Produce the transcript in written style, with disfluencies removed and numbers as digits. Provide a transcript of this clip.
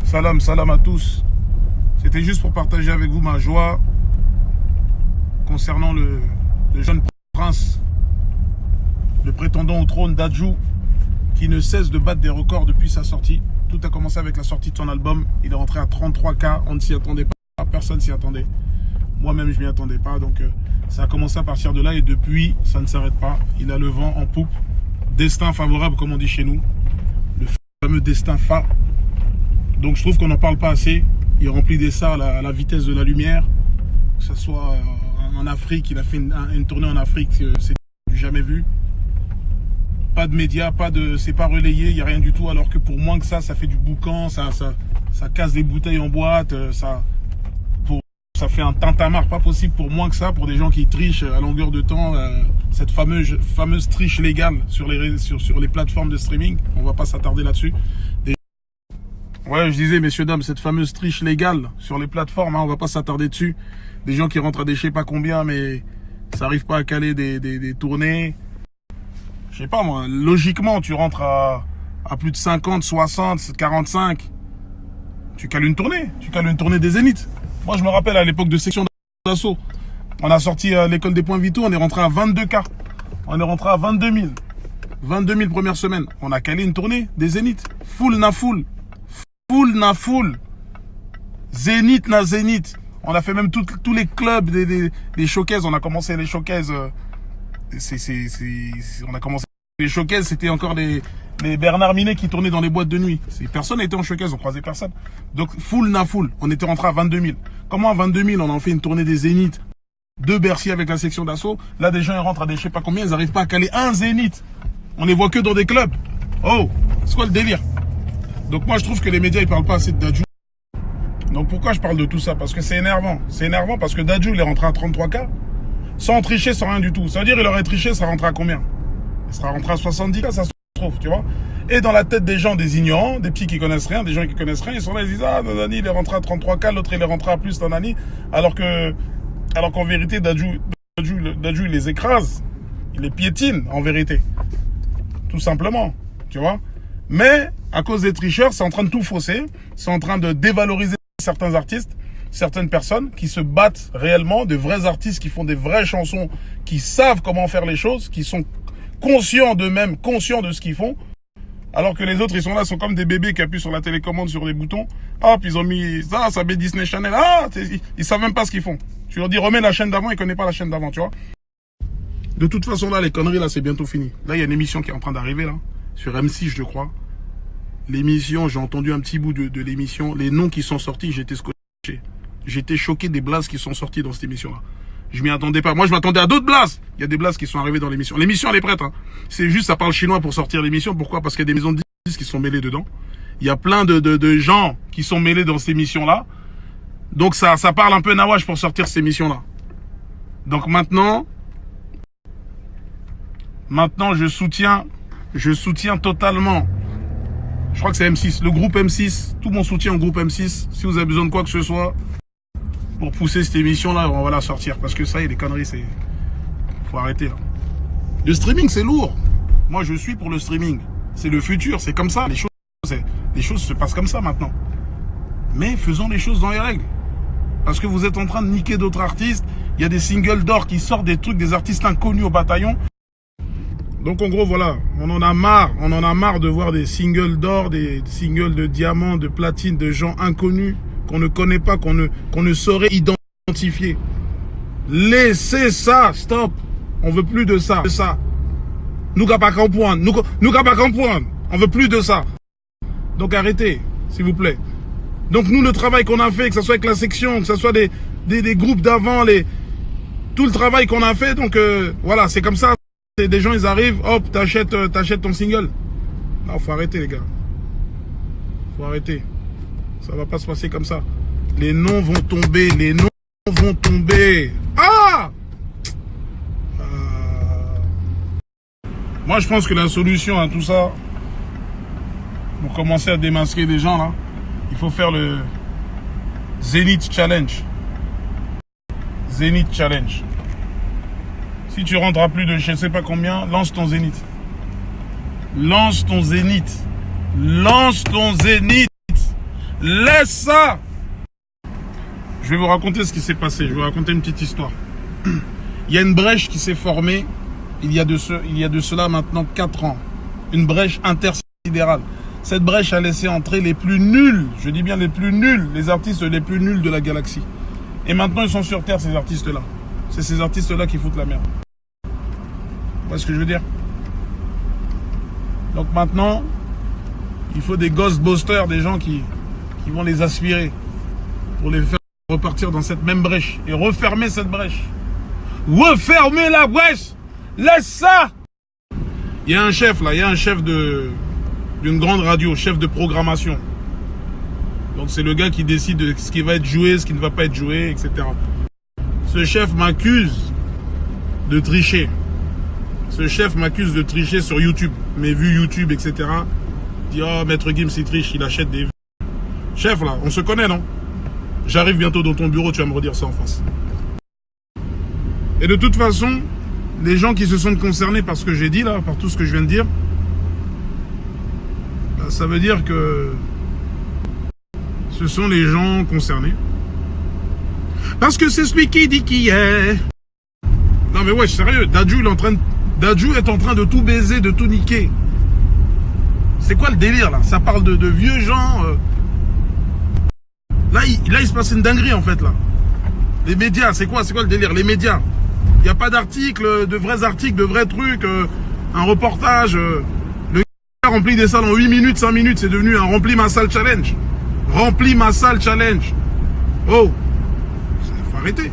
Salam à tous. C'était juste pour partager avec vous ma joie concernant le jeune prince, le prétendant au trône Dadju, qui ne cesse de battre des records depuis sa sortie. Tout a commencé avec la sortie de son album. Il est rentré à 33K, on ne s'y attendait pas, personne s'y attendait. Moi-même, je ne m'y attendais pas. Donc, ça a commencé à partir de là et depuis, ça ne s'arrête pas. Il a le vent en poupe. Destin favorable, comme on dit chez nous. Le fameux destin fa. Donc, je trouve qu'on n'en parle pas assez. Il remplit des stars à la vitesse de la lumière. Que ce soit en Afrique, il a fait une tournée en Afrique, c'est du jamais vu. Pas de médias, c'est pas relayé, il n'y a rien du tout. Alors que pour moins que ça fait du boucan, ça casse des bouteilles en boîte, ça fait un tintamarre, pas possible pour moins que ça, pour des gens qui trichent à longueur de temps, cette fameuse triche légale sur les plateformes de streaming. On va pas s'attarder là-dessus. Ouais, je disais, messieurs, dames, cette fameuse triche légale sur les plateformes, on va pas s'attarder dessus. Des gens qui rentrent à des je sais pas combien, mais ça n'arrive pas à caler des tournées. Je sais pas moi, logiquement, tu rentres à plus de 50, 60, 45. Tu cales une tournée des Zéniths. Moi, je me rappelle à l'époque de section d'assaut. On a sorti l'école des points vitaux, on est rentré à 22K. On est rentré à 22 000. 22 000 première semaine. On a calé une tournée des Zéniths. Full na full. Full na full. Zénith na Zénith. On a fait même tous les clubs des showcases. On a commencé les showcases. On a commencé les showcases, c'était encore les Bernard Minet qui tournaient dans les boîtes de nuit. Personne n'était en showcase, on croisait personne. Donc full na full, on était rentré à 22 000. Comment à 22 000 on en fait une tournée des Zéniths de Bercy avec la section d'assaut? Là des gens ils rentrent à des je sais pas combien, ils n'arrivent pas à caler un Zénith. On les voit que dans des clubs. Oh, c'est quoi le délire? Donc moi je trouve que les médias ils parlent pas assez de Dadju. Donc pourquoi je parle de tout ça? Parce que c'est énervant. C'est énervant parce que Dadju il est rentré à 33K. Sans tricher, sans rien du tout. Ça veut dire qu'il aurait triché, ça rentre à combien? Il sera rentré à 70K, ça se trouve, tu vois. Et dans la tête des gens, des ignorants, des petits qui connaissent rien, des gens qui connaissent rien, ils sont là, ils disent, ah, Nanani, il est rentré à 33K, l'autre, il est rentré à plus, Nanani. Alors qu'en vérité, Dadju, il les écrase. Il les piétine, en vérité. Tout simplement, tu vois. Mais, à cause des tricheurs, c'est en train de tout fausser. C'est en train de dévaloriser certains artistes. Certaines personnes qui se battent réellement, de vrais artistes qui font des vraies chansons, qui savent comment faire les choses, qui sont conscients d'eux-mêmes, conscients de ce qu'ils font, alors que les autres, ils sont là, sont comme des bébés qui appuient sur la télécommande sur des boutons. Ah, puis ils ont mis ça met Disney Channel. Ah, ils savent même pas ce qu'ils font. Tu leur dis, remets la chaîne d'avant, ils connaissent pas la chaîne d'avant, tu vois. De toute façon, là, les conneries, là, c'est bientôt fini. Là, il y a une émission qui est en train d'arriver, là, sur M6, je crois. L'émission, j'ai entendu un petit bout de l'émission. Les noms qui sont sortis, j'étais scotché. J'étais choqué des blazes qui sont sortis dans cette émission-là. Je m'y attendais pas. Moi, je m'attendais à d'autres blazes. Il y a des blazes qui sont arrivés dans l'émission. L'émission, elle est prête. Hein. C'est juste, ça parle chinois pour sortir l'émission. Pourquoi? Parce qu'il y a des maisons de disques qui sont mêlées dedans. Il y a plein de gens qui sont mêlés dans cette émission-là. Donc, ça parle un peu nawash pour sortir cette émission-là. Donc, maintenant, je soutiens totalement. Je crois que c'est M6, le groupe M6, tout mon soutien au groupe M6. Si vous avez besoin de quoi que ce soit pour pousser cette émission-là, on va la sortir. Parce que ça y est, les conneries, faut arrêter là. Le streaming, c'est lourd. Moi, je suis pour le streaming. C'est le futur, c'est comme ça. Les choses se passent comme ça maintenant. Mais faisons les choses dans les règles. Parce que vous êtes en train de niquer d'autres artistes. Il y a des singles d'or qui sortent des trucs, des artistes inconnus au bataillon. Donc en gros voilà, on en a marre de voir des singles d'or, des singles de diamants, de platine, de gens inconnus qu'on ne connaît pas, qu'on ne saurait identifier. Laissez ça, stop. On veut plus de ça. Nous qu'à pas comprendre, on veut plus de ça. Donc arrêtez, s'il vous plaît. Donc nous le travail qu'on a fait, que ce soit avec la section, que ce soit des groupes d'avant, tout le travail qu'on a fait, donc voilà, c'est comme ça. Des gens ils arrivent, hop, t'achètes ton single. Non, faut arrêter les gars. Faut arrêter. Ça va pas se passer comme ça. Les noms vont tomber, Ah Moi je pense que la solution à tout ça, pour commencer à démasquer les gens là, il faut faire le Zénith Challenge. Zénith Challenge. Si tu rentres à plus de je ne sais pas combien, lance ton Zénith. Laisse ça. Je vais vous raconter ce qui s'est passé. Je vais vous raconter une petite histoire. Il y a une brèche qui s'est formée il y a de cela maintenant 4 ans. Une brèche intersidérale. Cette brèche a laissé entrer les plus nuls, je dis bien les plus nuls, les artistes les plus nuls de la galaxie. Et maintenant ils sont sur Terre, ces artistes-là. C'est ces artistes-là qui foutent la merde. Vous voyez ce que je veux dire? Donc maintenant, il faut des ghostbusters, des gens qui vont les aspirer pour les faire repartir dans cette même brèche et refermer cette brèche. Refermer la brèche! Laisse ça! Il y a un chef là, il y a un chef d'une grande radio, chef de programmation. Donc c'est le gars qui décide de ce qui va être joué, ce qui ne va pas être joué, etc. Ce chef m'accuse de tricher. Ce chef m'accuse de tricher sur YouTube. Mes vues YouTube, etc. Il dit, oh, Maître Gims, il triche, il achète des vues. Chef là, on se connaît, non? J'arrive bientôt dans ton bureau, tu vas me redire ça en face. Et de toute façon, les gens qui se sentent concernés par ce que j'ai dit là, par tout ce que je viens de dire, bah, ça veut dire que ce sont les gens concernés. Parce que c'est celui qui dit qui est. Non mais ouais, sérieux, Dadju est en train de tout baiser, de tout niquer. C'est quoi le délire là? Ça parle de vieux gens. Là, il se passe une dinguerie en fait là. Les médias, c'est quoi le délire? Les médias. Il n'y a pas d'articles, de vrais trucs, un reportage. Le gars remplit des salles en 8 minutes, 5 minutes, c'est devenu un rempli ma salle challenge. Remplis ma salle challenge. Oh, il faut arrêter.